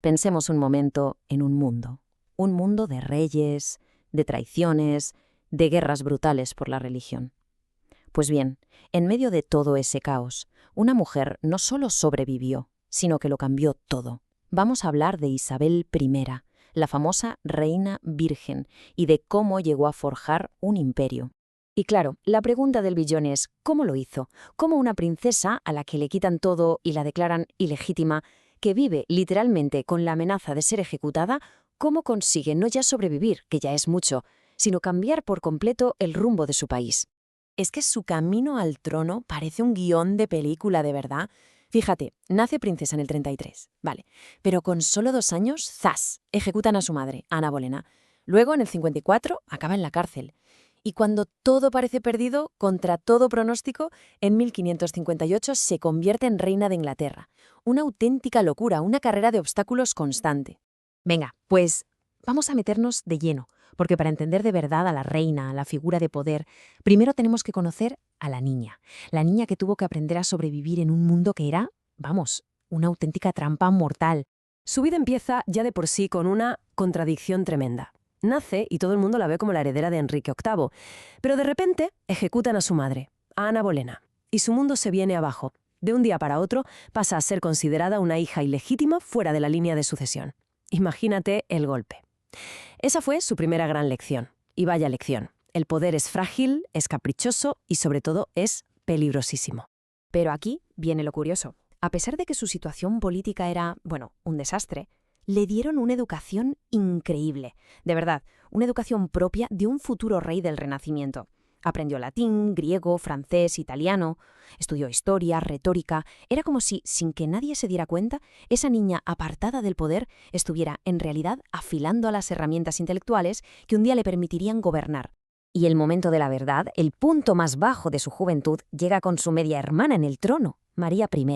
Pensemos un momento en un mundo de reyes, de traiciones, de guerras brutales por la religión. Pues bien, en medio de todo ese caos, una mujer no solo sobrevivió, sino que lo cambió todo. Vamos a hablar de Isabel I, la famosa reina virgen, y de cómo llegó a forjar un imperio. Y claro, la pregunta del billón es, ¿cómo lo hizo? ¿Cómo una princesa a la que le quitan todo y la declaran ilegítima, que vive literalmente con la amenaza de ser ejecutada, cómo consigue no ya sobrevivir, que ya es mucho, sino cambiar por completo el rumbo de su país? Es que su camino al trono parece un guión de película de verdad. Fíjate, nace princesa en el 33, vale, pero con solo 2 años, ¡zas!, ejecutan a su madre, Ana Bolena. Luego, en el 54, acaba en la cárcel. Y cuando todo parece perdido, contra todo pronóstico, en 1558 se convierte en reina de Inglaterra. Una auténtica locura, una carrera de obstáculos constante. Venga, pues vamos a meternos de lleno, porque para entender de verdad a la reina, a la figura de poder, primero tenemos que conocer a la niña que tuvo que aprender a sobrevivir en un mundo que era, vamos, una auténtica trampa mortal. Su vida empieza ya de por sí con una contradicción tremenda. Nace y todo el mundo la ve como la heredera de Enrique VIII, pero de repente ejecutan a su madre, a Ana Bolena, y su mundo se viene abajo. De un día para otro pasa a ser considerada una hija ilegítima fuera de la línea de sucesión. Imagínate el golpe. Esa fue su primera gran lección. Y vaya lección. El poder es frágil, es caprichoso y sobre todo es peligrosísimo. Pero aquí viene lo curioso. A pesar de que su situación política era, bueno, un desastre, le dieron una educación increíble. De verdad, una educación propia de un futuro rey del Renacimiento. Aprendió latín, griego, francés, italiano, estudió historia, retórica. Era como si, sin que nadie se diera cuenta, esa niña apartada del poder estuviera, en realidad, afilando a las herramientas intelectuales que un día le permitirían gobernar. Y el momento de la verdad, el punto más bajo de su juventud, llega con su media hermana en el trono, María I,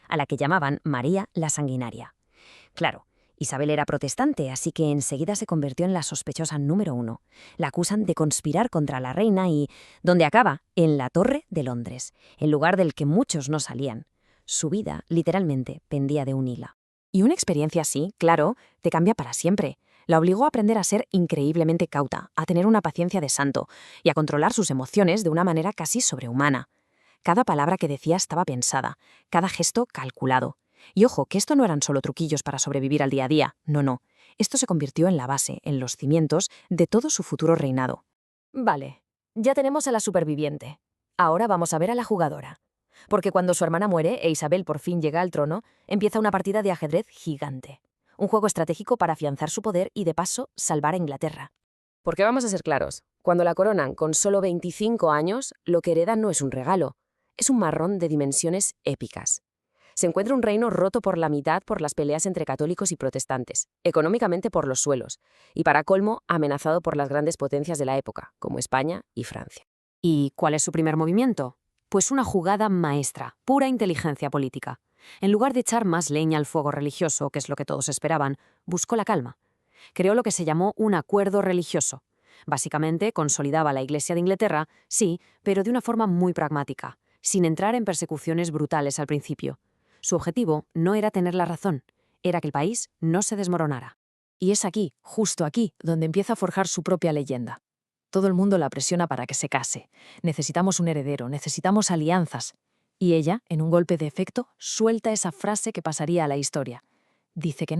a la que llamaban María la Sanguinaria. Claro, Isabel era protestante, así que enseguida se convirtió en la sospechosa número 1. La acusan de conspirar contra la reina y ¿dónde acaba? En la Torre de Londres, el lugar del que muchos no salían. Su vida, literalmente, pendía de un hilo. Y una experiencia así, claro, te cambia para siempre. La obligó a aprender a ser increíblemente cauta, a tener una paciencia de santo y a controlar sus emociones de una manera casi sobrehumana. Cada palabra que decía estaba pensada, cada gesto calculado. Y ojo, que esto no eran solo truquillos para sobrevivir al día a día, no. Esto se convirtió en la base, en los cimientos de todo su futuro reinado. Vale, ya tenemos a la superviviente. Ahora vamos a ver a la jugadora. Porque cuando su hermana muere e Isabel por fin llega al trono, empieza una partida de ajedrez gigante. Un juego estratégico para afianzar su poder y, de paso, salvar a Inglaterra. Porque vamos a ser claros, cuando la coronan con solo 25 años, lo que heredan no es un regalo, es un marrón de dimensiones épicas. Se encuentra un reino roto por la mitad por las peleas entre católicos y protestantes, económicamente por los suelos, y para colmo amenazado por las grandes potencias de la época, como España y Francia. ¿Y cuál es su primer movimiento? Pues una jugada maestra, pura inteligencia política. En lugar de echar más leña al fuego religioso, que es lo que todos esperaban, buscó la calma. Creó lo que se llamó un acuerdo religioso. Básicamente consolidaba la Iglesia de Inglaterra, sí, pero de una forma muy pragmática, sin entrar en persecuciones brutales al principio. Su objetivo no era tener la razón, era que el país no se desmoronara. Y es aquí, justo aquí, donde empieza a forjar su propia leyenda. Todo el mundo la presiona para que se case. Necesitamos un heredero, necesitamos alianzas. Y ella, en un golpe de efecto, suelta esa frase que pasaría a la historia. Dice que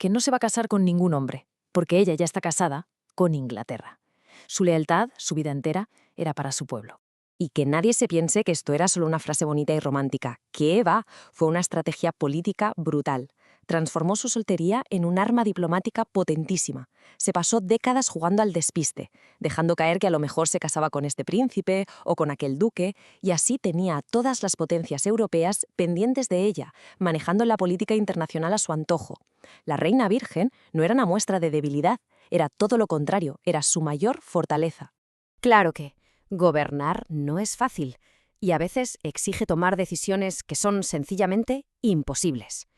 no se va a casar con ningún hombre, porque ella ya está casada con Inglaterra. Su lealtad, su vida entera, era para su pueblo. Y que nadie se piense que esto era solo una frase bonita y romántica. ¿Qué va? Fue una estrategia política brutal. Transformó su soltería en un arma diplomática potentísima. Se pasó décadas jugando al despiste, dejando caer que a lo mejor se casaba con este príncipe o con aquel duque, y así tenía a todas las potencias europeas pendientes de ella, manejando la política internacional a su antojo. La reina virgen no era una muestra de debilidad, era todo lo contrario, era su mayor fortaleza. Claro que gobernar no es fácil y a veces exige tomar decisiones que son sencillamente imposibles.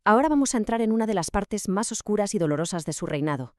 Ahora vamos a entrar en una de las partes más oscuras y dolorosas de su reinado,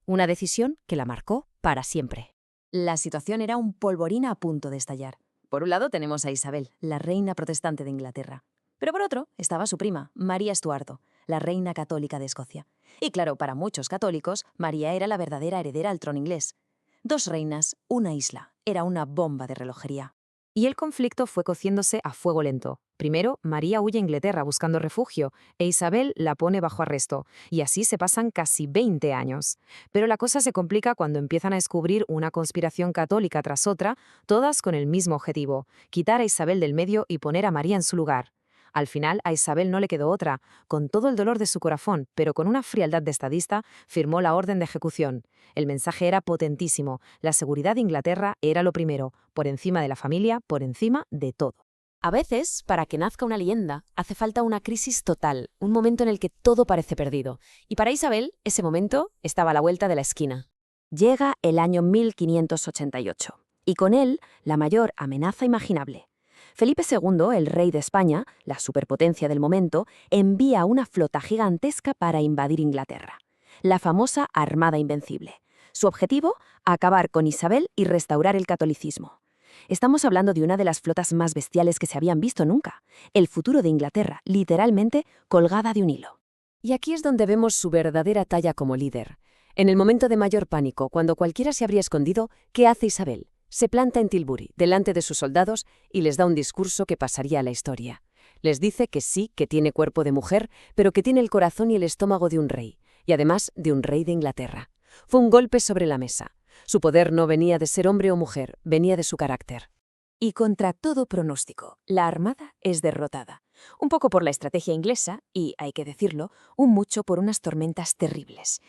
una decisión que la marcó para siempre. La situación era un polvorín a punto de estallar. Por un lado tenemos a Isabel, la reina protestante de Inglaterra. Pero por otro estaba su prima, María Estuardo, la reina católica de Escocia. Y claro, para muchos católicos, María era la verdadera heredera al trono inglés. 2 reinas, una isla. Era una bomba de relojería. Y el conflicto fue cociéndose a fuego lento. Primero, María huye a Inglaterra buscando refugio, e Isabel la pone bajo arresto, y así se pasan casi 20 años. Pero la cosa se complica cuando empiezan a descubrir una conspiración católica tras otra, todas con el mismo objetivo: quitar a Isabel del medio y poner a María en su lugar. Al final, a Isabel no le quedó otra. Con todo el dolor de su corazón, pero con una frialdad de estadista, firmó la orden de ejecución. El mensaje era potentísimo. La seguridad de Inglaterra era lo primero, por encima de la familia, por encima de todo. A veces, para que nazca una leyenda, hace falta una crisis total, un momento en el que todo parece perdido. Y para Isabel, ese momento estaba a la vuelta de la esquina. Llega el año 1588, y con él la mayor amenaza imaginable. Felipe II, el rey de España, la superpotencia del momento, envía una flota gigantesca para invadir Inglaterra. La famosa Armada Invencible. Su objetivo, acabar con Isabel y restaurar el catolicismo. Estamos hablando de una de las flotas más bestiales que se habían visto nunca. El futuro de Inglaterra, literalmente, colgada de un hilo. Y aquí es donde vemos su verdadera talla como líder. En el momento de mayor pánico, cuando cualquiera se habría escondido, ¿qué hace Isabel? Se planta en Tilbury, delante de sus soldados, y les da un discurso que pasaría a la historia. Les dice que sí, que tiene cuerpo de mujer, pero que tiene el corazón y el estómago de un rey, y además de un rey de Inglaterra. Fue un golpe sobre la mesa. Su poder no venía de ser hombre o mujer, venía de su carácter. Y contra todo pronóstico, la Armada es derrotada. Un poco por la estrategia inglesa y, hay que decirlo, un mucho por unas tormentas terribles.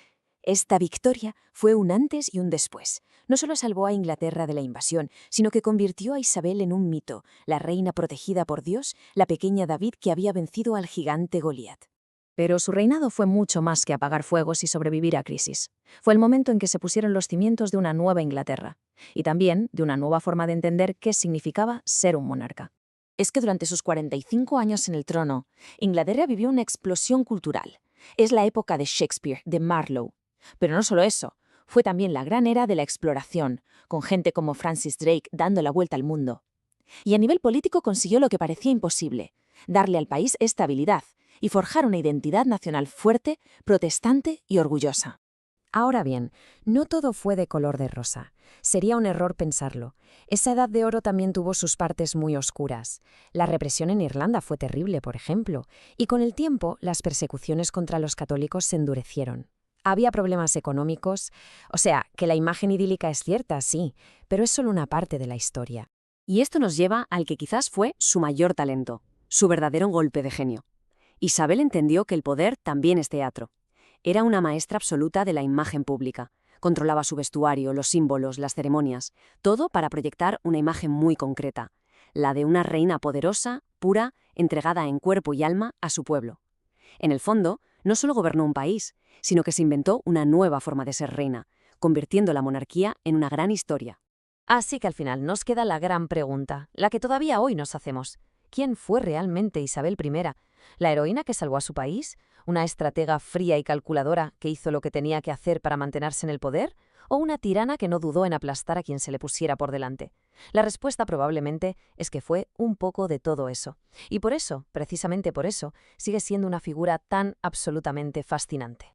Esta victoria fue un antes y un después. No solo salvó a Inglaterra de la invasión, sino que convirtió a Isabel en un mito, la reina protegida por Dios, la pequeña David que había vencido al gigante Goliat. Pero su reinado fue mucho más que apagar fuegos y sobrevivir a crisis. Fue el momento en que se pusieron los cimientos de una nueva Inglaterra, y también de una nueva forma de entender qué significaba ser un monarca. Es que durante sus 45 años en el trono, Inglaterra vivió una explosión cultural. Es la época de Shakespeare, de Marlowe. Pero no solo eso, fue también la gran era de la exploración, con gente como Francis Drake dando la vuelta al mundo. Y a nivel político consiguió lo que parecía imposible: darle al país estabilidad y forjar una identidad nacional fuerte, protestante y orgullosa. Ahora bien, no todo fue de color de rosa. Sería un error pensarlo. Esa edad de oro también tuvo sus partes muy oscuras. La represión en Irlanda fue terrible, por ejemplo, y con el tiempo las persecuciones contra los católicos se endurecieron. Había problemas económicos, o sea, que la imagen idílica es cierta, sí, pero es solo una parte de la historia. Y esto nos lleva al que quizás fue su mayor talento, su verdadero golpe de genio. Isabel entendió que el poder también es teatro. Era una maestra absoluta de la imagen pública. Controlaba su vestuario, los símbolos, las ceremonias, todo para proyectar una imagen muy concreta, la de una reina poderosa, pura, entregada en cuerpo y alma a su pueblo. En el fondo, no solo gobernó un país, sino que se inventó una nueva forma de ser reina, convirtiendo la monarquía en una gran historia. Así que al final nos queda la gran pregunta, la que todavía hoy nos hacemos. ¿Quién fue realmente Isabel I? ¿La heroína que salvó a su país? ¿Una estratega fría y calculadora que hizo lo que tenía que hacer para mantenerse en el poder? ¿O una tirana que no dudó en aplastar a quien se le pusiera por delante? La respuesta probablemente es que fue un poco de todo eso. Y por eso, precisamente por eso, sigue siendo una figura tan absolutamente fascinante.